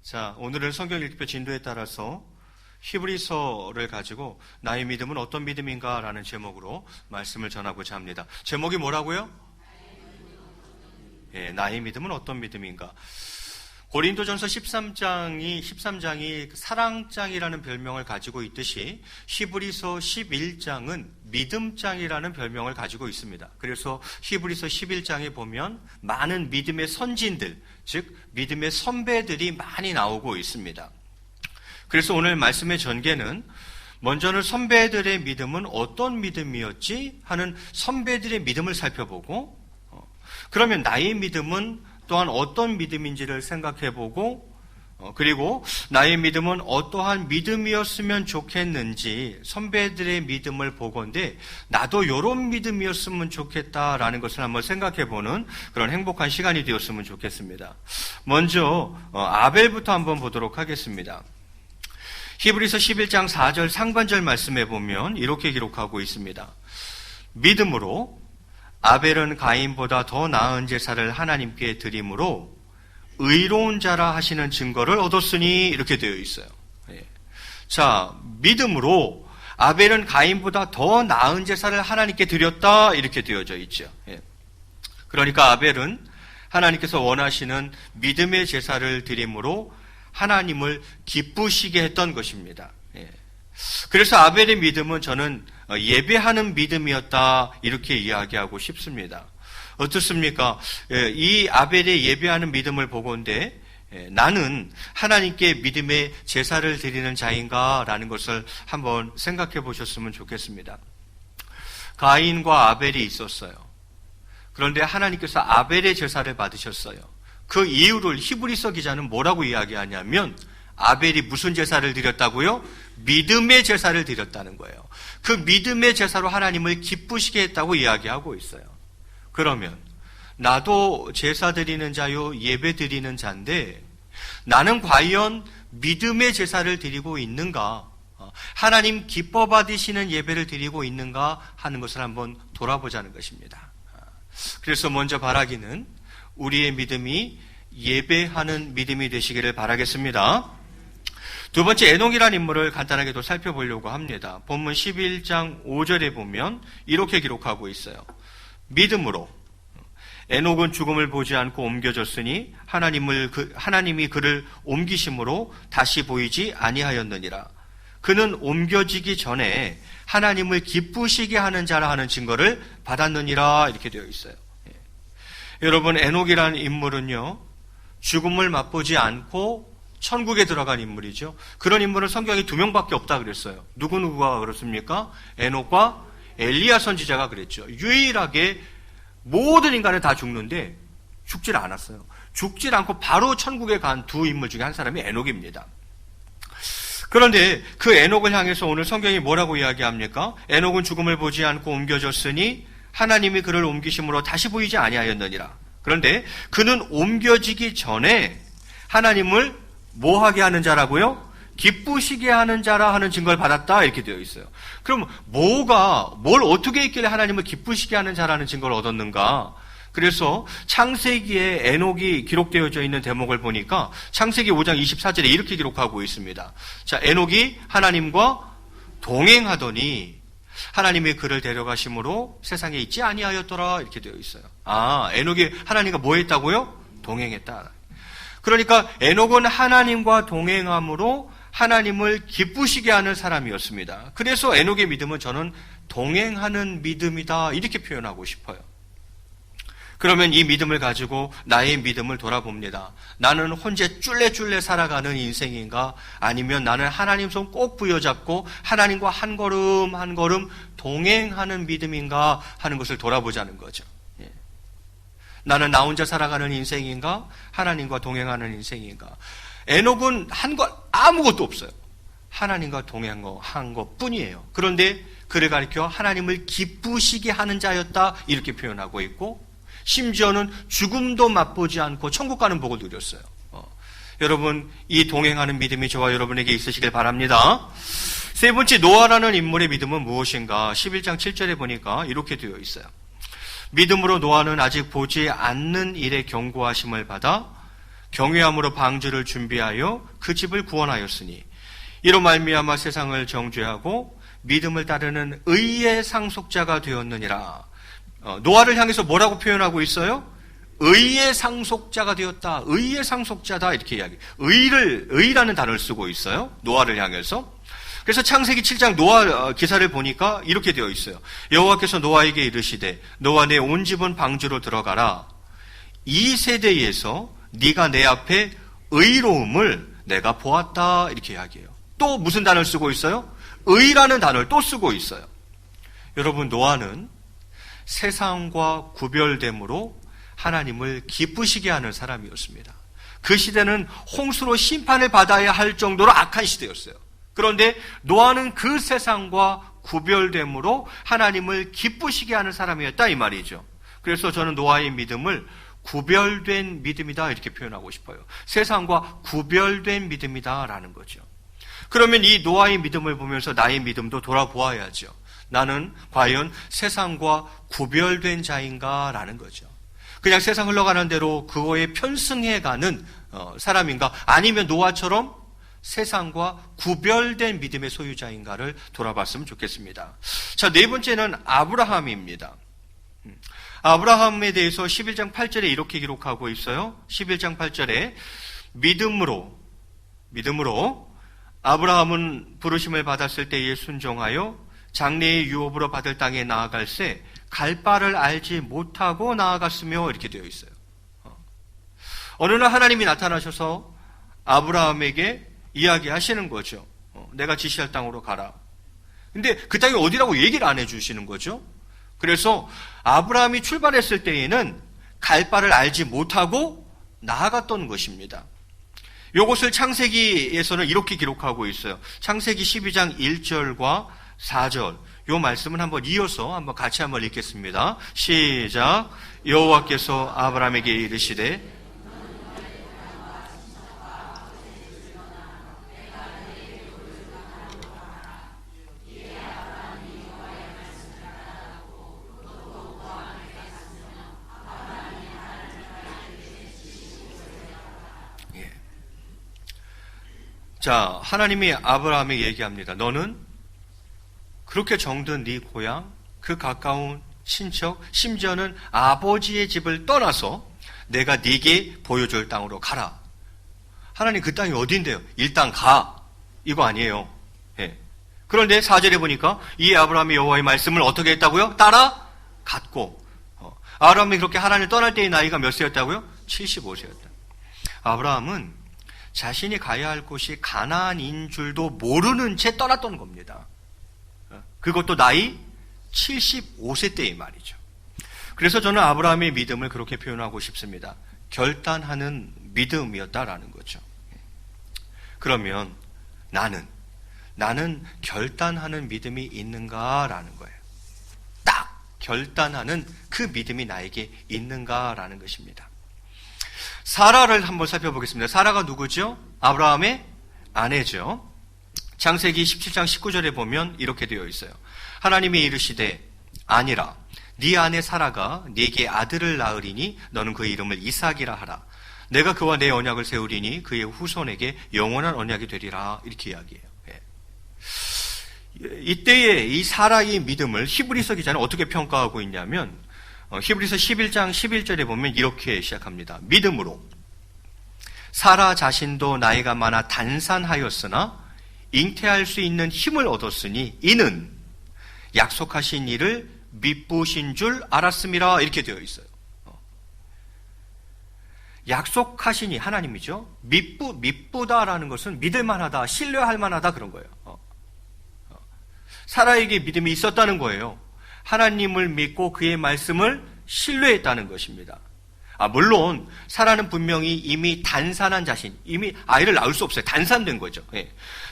자, 오늘은 성경 읽기 진도에 따라서 히브리서를 가지고 나의 믿음은 어떤 믿음인가 라는 제목으로 말씀을 전하고자 합니다. 제목이 뭐라고요? 나의 믿음은 어떤 믿음인가. 고린도전서 13장이 사랑장이라는 별명을 가지고 있듯이 히브리서 11장은 믿음장이라는 별명을 가지고 있습니다. 그래서 히브리서 11장에 보면 많은 믿음의 선진들, 즉 믿음의 선배들이 많이 나오고 있습니다. 그래서 오늘 말씀의 전개는 먼저는 선배들의 믿음은 어떤 믿음이었지 하는 선배들의 믿음을 살펴보고, 그러면 나의 믿음은 또한 어떤 믿음인지를 생각해보고, 그리고 나의 믿음은 어떠한 믿음이었으면 좋겠는지 선배들의 믿음을 보건대 나도 이런 믿음이었으면 좋겠다라는 것을 한번 생각해보는 그런 행복한 시간이 되었으면 좋겠습니다. 먼저 아벨부터 한번 보도록 하겠습니다. 히브리서 11장 4절 상반절 말씀에 보면 이렇게 기록하고 있습니다. 믿음으로 아벨은 가인보다 더 나은 제사를 하나님께 드림으로 의로운 자라 하시는 증거를 얻었으니 이렇게 되어 있어요. 자, 믿음으로 아벨은 가인보다 더 나은 제사를 하나님께 드렸다 이렇게 되어져 있죠. 그러니까 아벨은 하나님께서 원하시는 믿음의 제사를 드림으로 하나님을 기쁘시게 했던 것입니다. 그래서 아벨의 믿음은 저는 예배하는 믿음이었다 이렇게 이야기하고 싶습니다. 어떻습니까? 이 아벨의 예배하는 믿음을 보건대 나는 하나님께 믿음의 제사를 드리는 자인가라는 것을 한번 생각해 보셨으면 좋겠습니다. 가인과 아벨이 있었어요. 그런데 하나님께서 아벨의 제사를 받으셨어요. 그 이유를 히브리서 기자는 뭐라고 이야기하냐면 아벨이 무슨 제사를 드렸다고요? 믿음의 제사를 드렸다는 거예요. 그 믿음의 제사로 하나님을 기쁘시게 했다고 이야기하고 있어요. 그러면 나도 제사 드리는 자요 예배 드리는 자인데 나는 과연 믿음의 제사를 드리고 있는가? 하나님 기뻐 받으시는 예배를 드리고 있는가 하는 것을 한번 돌아보자는 것입니다. 그래서 먼저 바라기는 우리의 믿음이 예배하는 믿음이 되시기를 바라겠습니다. 두 번째 에녹이라는 인물을 간단하게도 살펴보려고 합니다. 본문 11장 5절에 보면 이렇게 기록하고 있어요. 믿음으로 에녹은 죽음을 보지 않고 옮겨졌으니 하나님이 그를 옮기심으로 다시 보이지 아니하였느니라. 그는 옮겨지기 전에 하나님을 기쁘시게 하는 자라 하는 증거를 받았느니라 이렇게 되어 있어요. 여러분, 에녹이라는 인물은요, 죽음을 맛보지 않고 천국에 들어간 인물이죠. 그런 인물은 성경에 2명밖에 없다 그랬어요. 누구가 그렇습니까? 에녹과 엘리야 선지자가 그랬죠. 유일하게 모든 인간은 다 죽는데 죽질 않았어요. 죽질 않고 바로 천국에 간 두 인물 중에 한 사람이 에녹입니다. 그런데 그 에녹을 향해서 오늘 성경이 뭐라고 이야기합니까? 에녹은 죽음을 보지 않고 옮겨졌으니 하나님이 그를 옮기심으로 다시 보이지 아니하였느니라. 그런데 그는 옮겨지기 전에 하나님을 뭐 하게 하는 자라고요? 기쁘시게 하는 자라 하는 증거를 받았다 이렇게 되어 있어요. 그럼 뭘 어떻게 있길래 하나님을 기쁘시게 하는 자라는 증거를 얻었는가? 그래서 창세기에 에녹이 기록되어져 있는 대목을 보니까 창세기 5장 24절에 이렇게 기록하고 있습니다. 자, 에녹이 하나님과 동행하더니 하나님이 그를 데려가심으로 세상에 있지 아니하였더라 이렇게 되어 있어요. 아, 에녹이 하나님과 뭐 했다고요? 동행했다. 그러니까 에녹은 하나님과 동행함으로 하나님을 기쁘시게 하는 사람이었습니다. 그래서 에녹의 믿음은 저는 동행하는 믿음이다 이렇게 표현하고 싶어요. 그러면 이 믿음을 가지고 나의 믿음을 돌아봅니다. 나는 혼자 쫄래쫄래 살아가는 인생인가? 아니면 나는 하나님 손 꼭 부여잡고 하나님과 한 걸음 한 걸음 동행하는 믿음인가 하는 것을 돌아보자는 거죠. 나는 나 혼자 살아가는 인생인가? 하나님과 동행하는 인생인가? 에녹은 아무것도 없어요. 하나님과 동행한 것뿐이에요. 그런데 그를 가리켜 하나님을 기쁘시게 하는 자였다 이렇게 표현하고 있고, 심지어는 죽음도 맛보지 않고 천국 가는 복을 누렸어요. 여러분, 이 동행하는 믿음이 저와 여러분에게 있으시길 바랍니다. 세 번째, 노아라는 인물의 믿음은 무엇인가? 11장 7절에 보니까 이렇게 되어 있어요. 믿음으로 노아는 아직 보지 않는 일에 경고하심을 받아 경외함으로 방주를 준비하여 그 집을 구원하였으니 이로 말미암아 세상을 정죄하고 믿음을 따르는 의의 상속자가 되었느니라. 노아를 향해서 뭐라고 표현하고 있어요? 의의 상속자가 되었다. 의의 상속자다. 이렇게 이야기. 의라는 단어를 쓰고 있어요. 노아를 향해서. 그래서 창세기 7장 노아 기사를 보니까 이렇게 되어 있어요. 여호와께서 노아에게 이르시되 너와 내 온 집은 방주로 들어가라. 이 세대에서 네가 내 앞에 의로움을 내가 보았다. 이렇게 이야기해요. 또 무슨 단어를 쓰고 있어요? 의라는 단어를 또 쓰고 있어요. 여러분, 노아는 세상과 구별됨으로 하나님을 기쁘시게 하는 사람이었습니다. 그 시대는 홍수로 심판을 받아야 할 정도로 악한 시대였어요. 그런데 노아는 그 세상과 구별됨으로 하나님을 기쁘시게 하는 사람이었다 이 말이죠. 그래서 저는 노아의 믿음을 구별된 믿음이다 이렇게 표현하고 싶어요. 세상과 구별된 믿음이다라는 거죠. 그러면 이 노아의 믿음을 보면서 나의 믿음도 돌아보아야죠. 나는 과연 세상과 구별된 자인가라는 거죠. 그냥 세상 흘러가는 대로 그거에 편승해가는 사람인가, 아니면 노아처럼 세상과 구별된 믿음의 소유자인가를 돌아봤으면 좋겠습니다. 자, 네 번째는 아브라함입니다. 아브라함에 대해서 11장 8절에 이렇게 기록하고 있어요. 11장 8절에 믿음으로 아브라함은 부르심을 받았을 때에 순종하여 장래의 유업으로 받을 땅에 나아갈새 갈 바를 알지 못하고 나아갔으며 이렇게 되어 있어요. 어느 날 하나님이 나타나셔서 아브라함에게 이야기하시는 거죠. 내가 지시할 땅으로 가라. 근데 그 땅이 어디라고 얘기를 안 해주시는 거죠. 그래서 아브라함이 출발했을 때에는 갈 바를 알지 못하고 나아갔던 것입니다. 이것을 창세기에서는 이렇게 기록하고 있어요. 창세기 12장 1절과 4절 이 말씀은 한번 이어서 한번 같이 한번 읽겠습니다. 시작. 여호와께서 아브라함에게 이르시되 자, 하나님이 아브라함에게 얘기합니다. 너는 그렇게 정든 네 고향, 그 가까운 친척, 심지어는 아버지의 집을 떠나서 내가 네게 보여줄 땅으로 가라. 하나님, 그 땅이 어딘데요? 일단 가. 이거 아니에요. 예. 그런데 4절에 보니까 이 아브라함이 여호와의 말씀을 어떻게 했다고요? 따라갔고. 아브라함이 그렇게 하나님을 떠날 때의 나이가 몇 세였다고요? 75세였다. 아브라함은 자신이 가야 할 곳이 가나안인 줄도 모르는 채 떠났던 겁니다. 그것도 나이 75세 때의 말이죠. 그래서 저는 아브라함의 믿음을 그렇게 표현하고 싶습니다. 결단하는 믿음이었다라는 거죠. 그러면 나는 결단하는 믿음이 있는가라는 거예요. 딱 결단하는 그 믿음이 나에게 있는가라는 것입니다. 사라를 한번 살펴보겠습니다. 사라가 누구죠? 아브라함의 아내죠. 창세기 17장 19절에 보면 이렇게 되어 있어요. 하나님이 이르시되 아니라 네 아내 사라가 네게 아들을 낳으리니 너는 그 이름을 이삭이라 하라. 내가 그와 내 언약을 세우리니 그의 후손에게 영원한 언약이 되리라. 이렇게 이야기해요. 이때의 이 사라의 믿음을 히브리서 기자는 어떻게 평가하고 있냐면 히브리서 11장 11절에 보면 이렇게 시작합니다. 믿음으로 사라 자신도 나이가 많아 단산하였으나 잉태할 수 있는 힘을 얻었으니 이는 약속하신 일을 미쁘신 줄 알았음이라. 이렇게 되어 있어요. 약속하시니 하나님이죠. 미쁘다라는 것은 믿을만하다, 신뢰할 만하다 그런 거예요. 사라에게 믿음이 있었다는 거예요. 하나님을 믿고 그의 말씀을 신뢰했다는 것입니다. 물론 사라는 분명히 이미 단산한 자신, 이미 아이를 낳을 수 없어요. 단산된 거죠.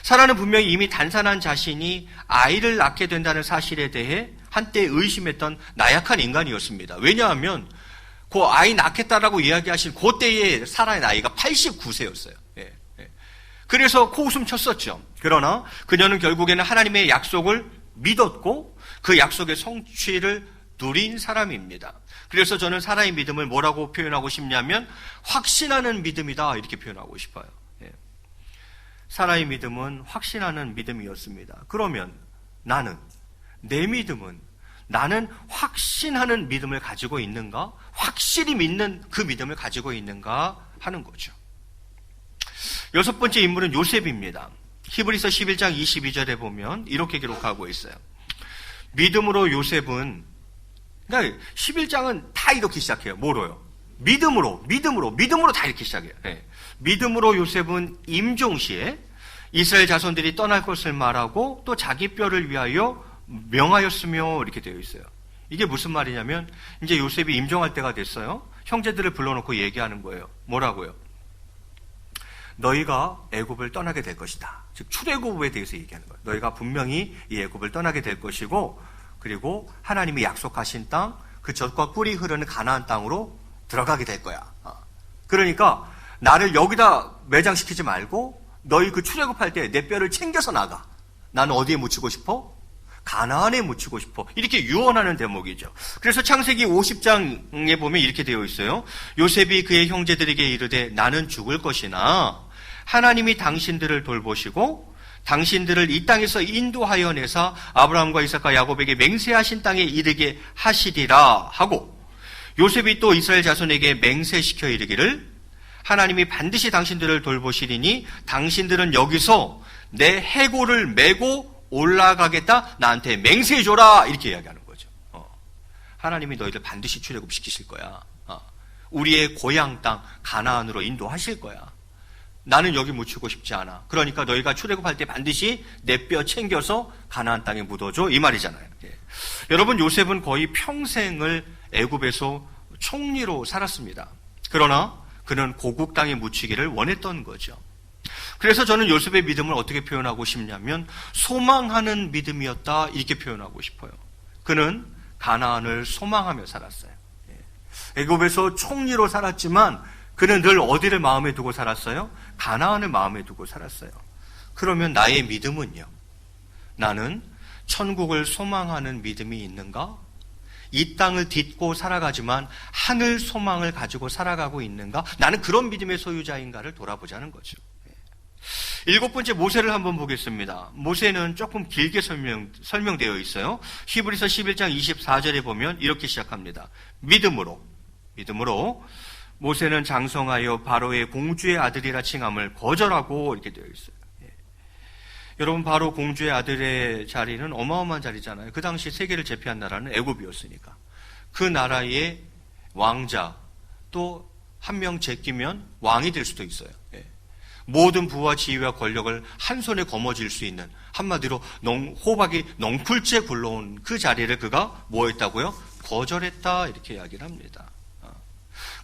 사라는 분명히 이미 단산한 자신이 아이를 낳게 된다는 사실에 대해 한때 의심했던 나약한 인간이었습니다. 왜냐하면 그 아이 낳겠다라고 이야기하신 그때의 사라의 나이가 89세였어요. 그래서 코웃음 쳤었죠. 그러나 그녀는 결국에는 하나님의 약속을 믿었고 그 약속의 성취를 누린 사람입니다. 그래서 저는 사라의 믿음을 뭐라고 표현하고 싶냐면 확신하는 믿음이다 이렇게 표현하고 싶어요. 예. 사라의 믿음은 확신하는 믿음이었습니다. 그러면 내 믿음은 나는 확신하는 믿음을 가지고 있는가? 확실히 믿는 그 믿음을 가지고 있는가 하는 거죠. 여섯 번째 인물은 요셉입니다. 히브리서 11장 22절에 보면 이렇게 기록하고 있어요. 믿음으로 요셉은, 그러니까 11장은 다 이렇게 시작해요. 뭐로요? 믿음으로 다 이렇게 시작해요. 네. 믿음으로 요셉은 임종시에 이스라엘 자손들이 떠날 것을 말하고 또 자기 뼈를 위하여 명하였으며 이렇게 되어 있어요. 이게 무슨 말이냐면 이제 요셉이 임종할 때가 됐어요. 형제들을 불러놓고 얘기하는 거예요. 뭐라고요? 너희가 애굽을 떠나게 될 것이다. 즉 출애굽에 대해서 얘기하는 거예요. 너희가 분명히 이 애굽을 떠나게 될 것이고, 그리고 하나님이 약속하신 땅, 그 젖과 꿀이 흐르는 가나안 땅으로 들어가게 될 거야. 그러니까 나를 여기다 매장시키지 말고 너희 그 출애굽할 때 내 뼈를 챙겨서 나가. 나는 어디에 묻히고 싶어? 가나안에 묻히고 싶어. 이렇게 유언하는 대목이죠. 그래서 창세기 50장에 보면 이렇게 되어 있어요. 요셉이 그의 형제들에게 이르되 나는 죽을 것이나 하나님이 당신들을 돌보시고 당신들을 이 땅에서 인도하여 내사 아브라함과 이삭과 야곱에게 맹세하신 땅에 이르게 하시리라 하고, 요셉이 또 이스라엘 자손에게 맹세시켜 이르기를 하나님이 반드시 당신들을 돌보시리니 당신들은 여기서 내 해골을 메고 올라가겠다, 나한테 맹세해줘라, 이렇게 이야기하는 거죠. 하나님이 너희들 반드시 출애굽시키실 거야. 우리의 고향 땅 가나안으로 인도하실 거야. 나는 여기 묻히고 싶지 않아. 그러니까 너희가 출애굽할 때 반드시 내 뼈 챙겨서 가나안 땅에 묻어줘, 이 말이잖아요. 예. 여러분, 요셉은 거의 평생을 애굽에서 총리로 살았습니다. 그러나 그는 고국 땅에 묻히기를 원했던 거죠. 그래서 저는 요셉의 믿음을 어떻게 표현하고 싶냐면 소망하는 믿음이었다, 이렇게 표현하고 싶어요. 그는 가나안을 소망하며 살았어요. 애굽에서 총리로 살았지만 그는 늘 어디를 마음에 두고 살았어요? 가나안을 마음에 두고 살았어요. 그러면 나의 믿음은요? 나는 천국을 소망하는 믿음이 있는가? 이 땅을 딛고 살아가지만 하늘 소망을 가지고 살아가고 있는가? 나는 그런 믿음의 소유자인가를 돌아보자는 거죠. 일곱 번째, 모세를 한번 보겠습니다. 모세는 조금 길게 설명되어 있어요. 히브리서 11장 24절에 보면 이렇게 시작합니다. 믿음으로 모세는 장성하여 바로의 공주의 아들이라 칭함을 거절하고, 이렇게 되어 있어요. 여러분, 바로 공주의 아들의 자리는 어마어마한 자리잖아요. 그 당시 세계를 제패한 나라는 애굽이었으니까. 그 나라의 왕자 또 한 명 제끼면 왕이 될 수도 있어요. 모든 부와 지위와 권력을 한 손에 거머쥘 수 있는, 한마디로 호박이 넝쿨째 굴러온 그 자리를 그가 뭐 했다고요? 거절했다, 이렇게 이야기를 합니다.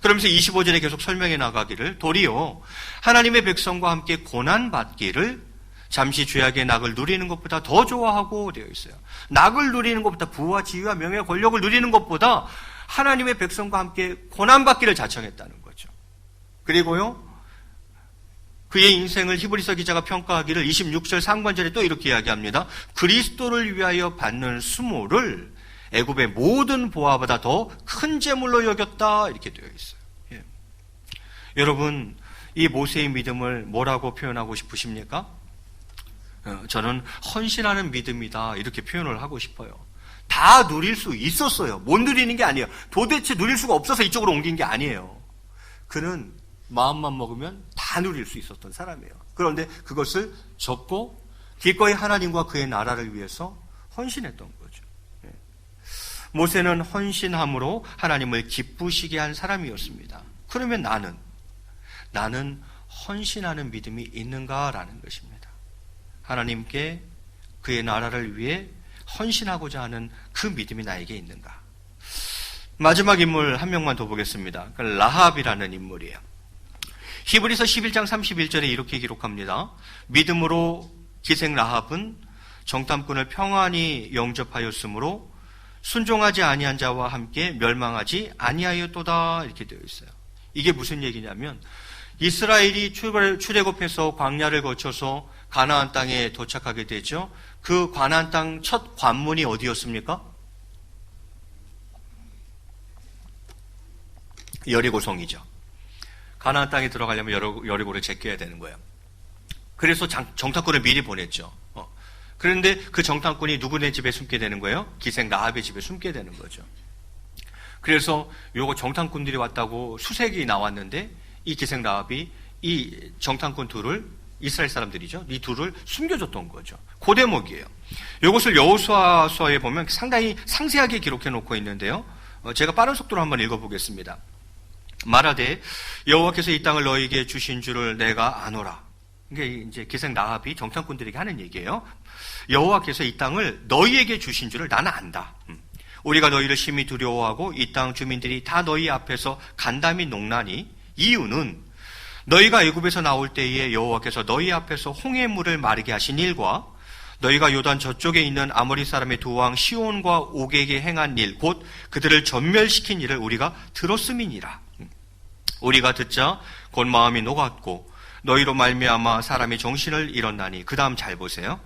그러면서 25절에 계속 설명해 나가기를 도리어 하나님의 백성과 함께 고난받기를 잠시 죄악의 낙을 누리는 것보다 더 좋아하고 되어 있어요. 낙을 누리는 것보다, 부와 지위와 명예와 권력을 누리는 것보다 하나님의 백성과 함께 고난받기를 자청했다는 거죠. 그리고요, 그의 인생을 히브리서 기자가 평가하기를 26절 상반절에 또 이렇게 이야기합니다. 그리스도를 위하여 받는 수모를 애굽의 모든 보화보다 더 큰 재물로 여겼다, 이렇게 되어 있어요. 예. 여러분, 이 모세의 믿음을 뭐라고 표현하고 싶으십니까? 저는 헌신하는 믿음이다, 이렇게 표현을 하고 싶어요. 다 누릴 수 있었어요. 못 누리는 게 아니에요. 도대체 누릴 수가 없어서 이쪽으로 옮긴 게 아니에요. 그는 마음만 먹으면 다 누릴 수 있었던 사람이에요. 그런데 그것을 접고 기꺼이 하나님과 그의 나라를 위해서 헌신했던 거죠. 모세는 헌신함으로 하나님을 기쁘시게 한 사람이었습니다. 그러면 나는 헌신하는 믿음이 있는가라는 것입니다. 하나님께 그의 나라를 위해 헌신하고자 하는 그 믿음이 나에게 있는가? 마지막 인물 한 명만 더 보겠습니다. 라합이라는 인물이에요. 히브리서 11장 31절에 이렇게 기록합니다. 믿음으로 기생 라합은 정탐꾼을 평안히 영접하였으므로 순종하지 아니한 자와 함께 멸망하지 아니하였도다, 이렇게 되어 있어요. 이게 무슨 얘기냐면 이스라엘이 출애굽해서 광야를 거쳐서 가나안 땅에 도착하게 되죠. 그 가나안 땅 첫 관문이 어디였습니까? 여리고성이죠. 가나안 땅에 들어가려면 여리고를 제껴야 되는 거예요. 그래서 정탐꾼을 미리 보냈죠. 그런데 그 정탐꾼이 누구네 집에 숨게 되는 거예요? 기생 라합의 집에 숨게 되는 거죠. 그래서 요거 정탐꾼들이 왔다고 수색이 나왔는데 이 기생 라합이 이 정탐꾼 둘을, 이스라엘 사람들이죠, 이 둘을 숨겨줬던 거죠. 그 대목이에요. 이것을 여호수아서에 보면 상당히 상세하게 기록해 놓고 있는데요. 제가 빠른 속도로 한번 읽어보겠습니다. 말하되 여호와께서 이 땅을 너희에게 주신 줄을 내가 아노라. 이게 이제 기생 라합이 정탐꾼들에게 하는 얘기예요. 여호와께서 이 땅을 너희에게 주신 줄을 나는 안다. 우리가 너희를 심히 두려워하고 이 땅 주민들이 다 너희 앞에서 간담이 녹나니 이유는 너희가 애굽에서 나올 때에 여호와께서 너희 앞에서 홍해 물을 마르게 하신 일과 너희가 요단 저쪽에 있는 아모리 사람의 두 왕 시온과 옥에게 행한 일, 곧 그들을 전멸시킨 일을 우리가 들었음이니라. 우리가 듣자 곧 마음이 녹았고 너희로 말미암아 사람이 정신을 잃었나니. 그 다음 잘 보세요.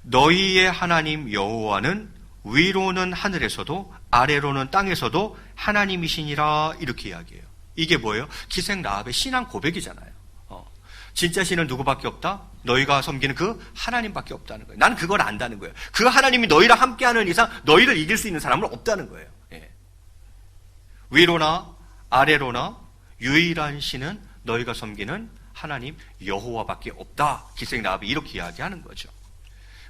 너희의 하나님 여호와는 위로는 하늘에서도 아래로는 땅에서도 하나님이시니라. 이렇게 이야기해요. 이게 뭐예요? 기생 라합의 신앙 고백이잖아요. 진짜 신은 누구밖에 없다? 너희가 섬기는 그 하나님밖에 없다는 거예요. 나는 그걸 안다는 거예요. 그 하나님이 너희랑 함께하는 이상 너희를 이길 수 있는 사람은 없다는 거예요. 예. 위로나 아래로나 유일한 신은 너희가 섬기는 하나님 여호와밖에 없다. 기생 라합이 이렇게 이야기하는 거죠.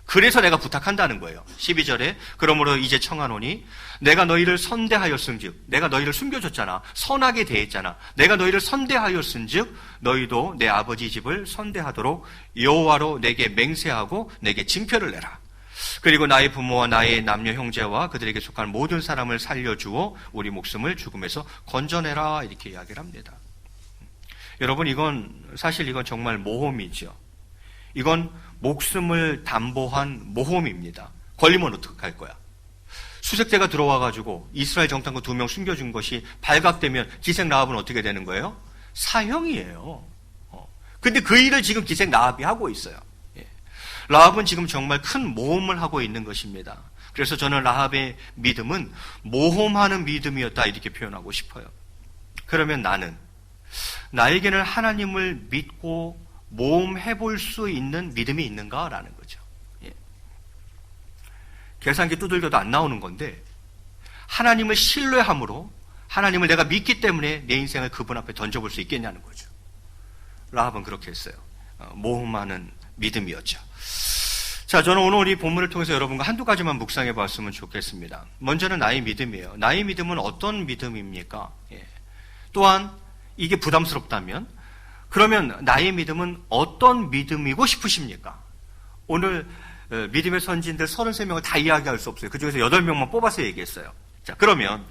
그래서 내가 부탁한다는 거예요. 12절에 그러므로 이제 청하노니 내가 너희를 선대하였은즉, 내가 너희를 숨겨줬잖아. 선하게 대했잖아. 내가 너희를 선대하였은즉 너희도 내 아버지 집을 선대하도록 여호와로 내게 맹세하고 내게 징표를 내라. 그리고 나의 부모와 나의 남녀 형제와 그들에게 속한 모든 사람을 살려주어 우리 목숨을 죽음에서 건져내라. 이렇게 이야기를 합니다. 여러분, 사실 이건 정말 모험이죠. 이건 목숨을 담보한 모험입니다. 걸리면 어떡할 거야? 수색대가 들어와가지고 이스라엘 정탐꾼 2명 숨겨준 것이 발각되면 기생 라합은 어떻게 되는 거예요? 사형이에요. 근데 그 일을 지금 기생 라합이 하고 있어요. 예. 라합은 지금 정말 큰 모험을 하고 있는 것입니다. 그래서 저는 라합의 믿음은 모험하는 믿음이었다, 이렇게 표현하고 싶어요. 그러면 나에게는 하나님을 믿고 모험해볼 수 있는 믿음이 있는가라는 거죠. 예. 계산기 두들겨도 안 나오는 건데, 하나님을 신뢰함으로 하나님을 내가 믿기 때문에 내 인생을 그분 앞에 던져볼 수 있겠냐는 거죠. 라합은 그렇게 했어요. 모험하는 믿음이었죠. 자, 저는 오늘 이 본문을 통해서 여러분과 한두 가지만 묵상해 봤으면 좋겠습니다. 먼저는 나의 믿음이에요. 나의 믿음은 어떤 믿음입니까? 예. 또한 이게 부담스럽다면, 그러면 나의 믿음은 어떤 믿음이고 싶으십니까? 오늘 믿음의 선진들 33명을 다 이야기할 수 없어요. 그중에서 8명만 뽑아서 얘기했어요. 자, 그러면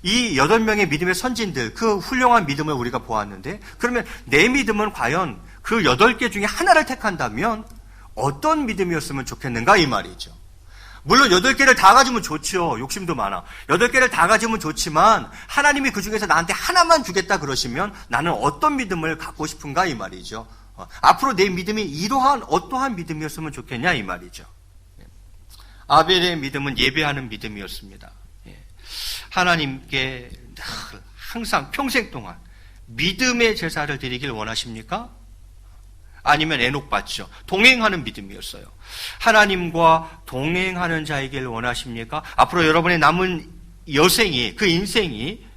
이 8명의 믿음의 선진들, 그 훌륭한 믿음을 우리가 보았는데, 그러면 내 믿음은 과연 그 8개 중에 하나를 택한다면 어떤 믿음이었으면 좋겠는가, 이 말이죠. 물론 8개를 다 가지면 좋죠. 욕심도 많아. 8개를 다 가지면 좋지만 하나님이 그 중에서 나한테 하나만 주겠다 그러시면 나는 어떤 믿음을 갖고 싶은가, 이 말이죠. 앞으로 내 믿음이 이러한 어떠한 믿음이었으면 좋겠냐, 이 말이죠. 아벨의 믿음은 예배하는 믿음이었습니다. 하나님께 항상 평생 동안 믿음의 제사를 드리길 원하십니까? 아니면 애녹받죠. 동행하는 믿음이었어요. 하나님과 동행하는 자이길 원하십니까? 앞으로 여러분의 남은 여생이, 그 인생이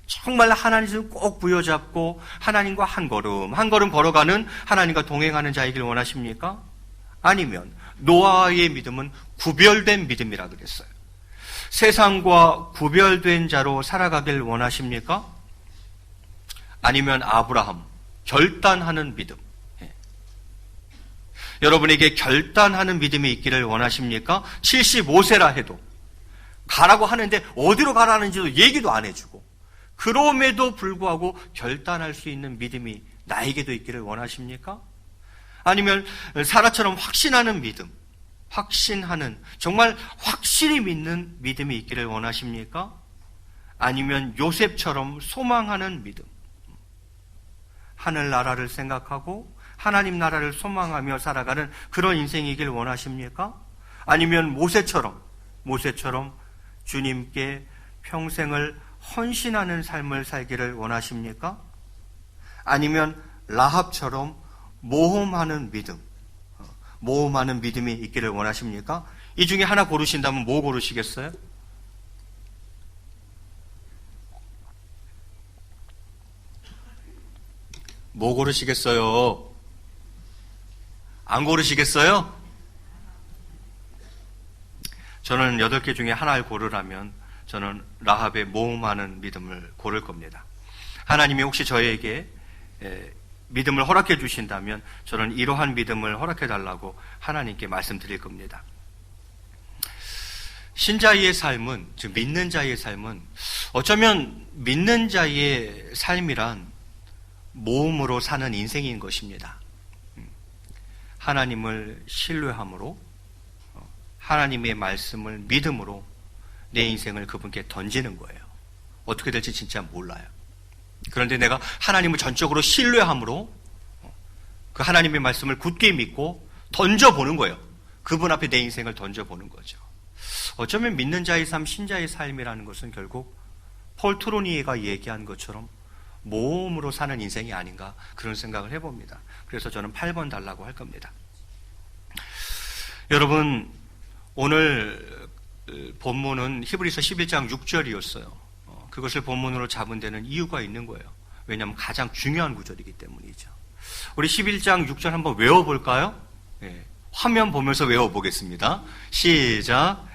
정말 하나님을 꼭 부여잡고 하나님과 한 걸음 걸어가는, 하나님과 동행하는 자이길 원하십니까? 아니면 노아의 믿음은 구별된 믿음이라 그랬어요. 세상과 구별된 자로 살아가길 원하십니까? 아니면 아브라함, 결단하는 믿음. 여러분에게 결단하는 믿음이 있기를 원하십니까? 75세라 해도 가라고 하는데 어디로 가라는지도 얘기도 안 해주고, 그럼에도 불구하고 결단할 수 있는 믿음이 나에게도 있기를 원하십니까? 아니면 사라처럼 확신하는 믿음, 정말 확실히 믿는 믿음이 있기를 원하십니까? 아니면 요셉처럼 소망하는 믿음, 하늘나라를 생각하고 하나님 나라를 소망하며 살아가는 그런 인생이길 원하십니까? 아니면 모세처럼 주님께 평생을 헌신하는 삶을 살기를 원하십니까? 아니면 라합처럼 모험하는 믿음이 있기를 원하십니까? 이 중에 하나 고르신다면 뭐 고르시겠어요? 뭐 고르시겠어요? 안 고르시겠어요? 저는 8개 중에 하나를 고르라면 저는 라합의 모험하는 믿음을 고를 겁니다. 하나님이 혹시 저에게 믿음을 허락해 주신다면 저는 이러한 믿음을 허락해 달라고 하나님께 말씀드릴 겁니다. 신자의 삶은, 즉 믿는 자의 삶은 어쩌면 믿는 자의 삶이란 모험으로 사는 인생인 것입니다. 하나님을 신뢰함으로, 하나님의 말씀을 믿음으로 내 인생을 그분께 던지는 거예요. 어떻게 될지 진짜 몰라요. 그런데 내가 하나님을 전적으로 신뢰함으로 그 하나님의 말씀을 굳게 믿고 던져보는 거예요. 그분 앞에 내 인생을 던져보는 거죠. 어쩌면 믿는 자의 삶, 신자의 삶이라는 것은 결국 폴 트로니에가 얘기한 것처럼 모험으로 사는 인생이 아닌가 그런 생각을 해봅니다. 그래서 저는 8번 달라고 할 겁니다. 여러분, 오늘 본문은 히브리서 11장 6절이었어요. 그것을 본문으로 잡은 데는 이유가 있는 거예요. 왜냐하면 가장 중요한 구절이기 때문이죠. 우리 11장 6절 한번 외워볼까요? 네. 화면 보면서 외워보겠습니다. 시작.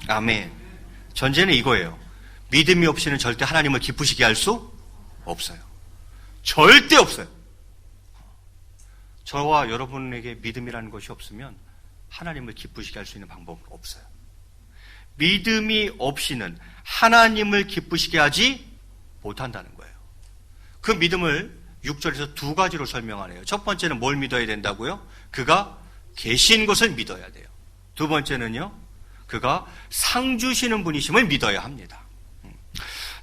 아멘. 전제는 이거예요. 믿음이 없이는 절대 하나님을 기쁘시게 할 수 없어요. 절대 없어요. 저와 여러분에게 믿음이라는 것이 없으면 하나님을 기쁘시게 할 수 있는 방법은 없어요. 믿음이 없이는 하나님을 기쁘시게 하지 못한다는 거예요. 그 믿음을 6절에서 두 가지로 설명하네요. 첫 번째는 뭘 믿어야 된다고요? 그가 계신 것을 믿어야 돼요. 두 번째는요, 그가 상 주시는 분이심을 믿어야 합니다.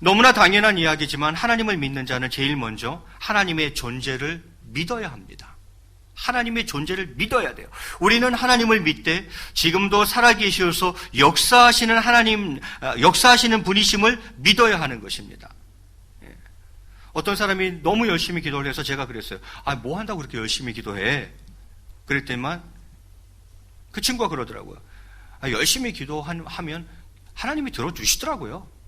너무나 당연한 이야기지만 하나님을 믿는 자는 제일 먼저 하나님의 존재를 믿어야 합니다. 하나님의 존재를 믿어야 돼요. 우리는 하나님을 믿되 지금도 살아계시어서 역사하시는 하나님, 역사하시는 분이심을 믿어야 하는 것입니다. 어떤 사람이 너무 열심히 기도를 해서 제가 그랬어요. 뭐 한다고 그렇게 열심히 기도해? 그랬더니만 그 친구가 그러더라고요. 열심히 기도하면 하나님이 들어주시더라고요.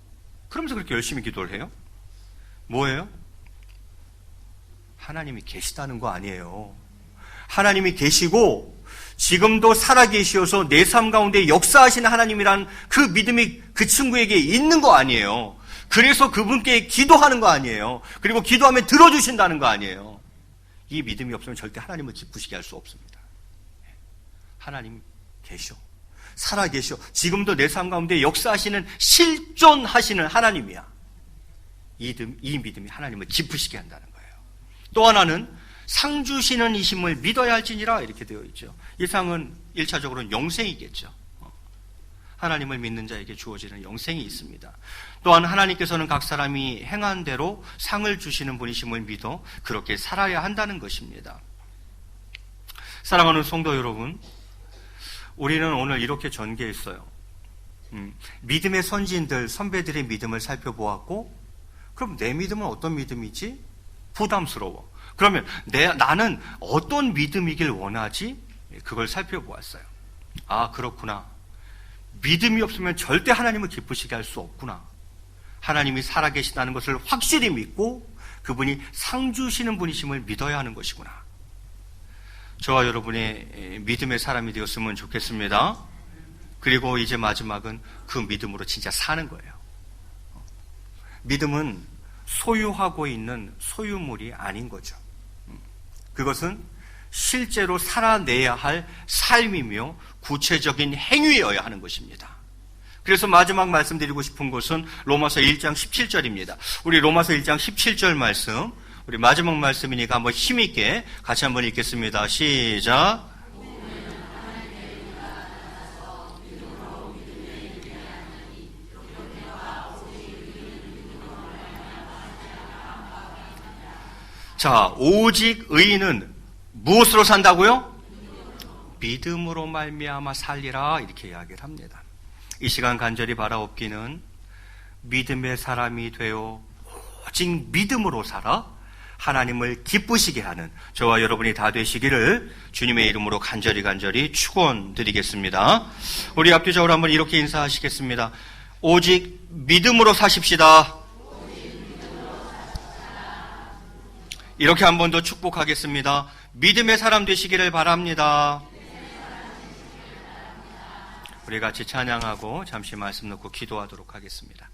그러면서 그렇게 열심히 기도를 해요? 뭐예요? 하나님이 계시다는 거 아니에요. 하나님이 계시고 지금도 살아계시어서 내 삶 가운데 역사하시는 하나님이란 그 믿음이 그 친구에게 있는 거 아니에요. 그래서 그분께 기도하는 거 아니에요. 그리고 기도하면 들어주신다는 거 아니에요. 이 믿음이 없으면 절대 하나님을 기쁘시게 할 수 없습니다. 하나님 계셔. 살아계셔. 지금도 내 삶 가운데 역사하시는 실존하시는 하나님이야. 이 믿음이 하나님을 기쁘시게 한다는 거예요. 또 하나는 상 주시는 이심을 믿어야 할지니라 이렇게 되어 있죠. 이 상은 1차적으로는 영생이겠죠. 하나님을 믿는 자에게 주어지는 영생이 있습니다. 또한 하나님께서는 각 사람이 행한 대로 상을 주시는 분이심을 믿어 그렇게 살아야 한다는 것입니다. 사랑하는 성도 여러분, 우리는 오늘 이렇게 전개했어요. 믿음의 선진들, 선배들의 믿음을 살펴보았고, 그럼 내 믿음은 어떤 믿음이지? 부담스러워. 그러면 나는 어떤 믿음이길 원하지? 그걸 살펴보았어요. 그렇구나. 믿음이 없으면 절대 하나님을 기쁘시게 할 수 없구나. 하나님이 살아계시다는 것을 확실히 믿고 그분이 상 주시는 분이심을 믿어야 하는 것이구나. 저와 여러분의 믿음의 사람이 되었으면 좋겠습니다. 그리고 이제 마지막은 그 믿음으로 진짜 사는 거예요. 믿음은 소유하고 있는 소유물이 아닌 거죠. 그것은 실제로 살아내야 할 삶이며 구체적인 행위여야 하는 것입니다. 그래서 마지막 말씀드리고 싶은 것은 로마서 1장 17절입니다. 우리 로마서 1장 17절 말씀, 우리 마지막 말씀이니까 한번 힘있게 같이 한번 읽겠습니다. 시작. 자, 오직 의인은 무엇으로 산다고요? 믿음으로 말미암아 살리라, 이렇게 이야기를 합니다. 이 시간 간절히 바라옵기는 믿음의 사람이 되어 오직 믿음으로 살아 하나님을 기쁘시게 하는 저와 여러분이 다 되시기를 주님의 이름으로 간절히 축원드리겠습니다. 우리 앞뒤적으로 한번 이렇게 인사하시겠습니다. 오직 믿음으로 사십시다. 이렇게 한 번 더 축복하겠습니다. 믿음의 사람 되시기를 바랍니다. 우리 같이 찬양하고 잠시 말씀 놓고 기도하도록 하겠습니다.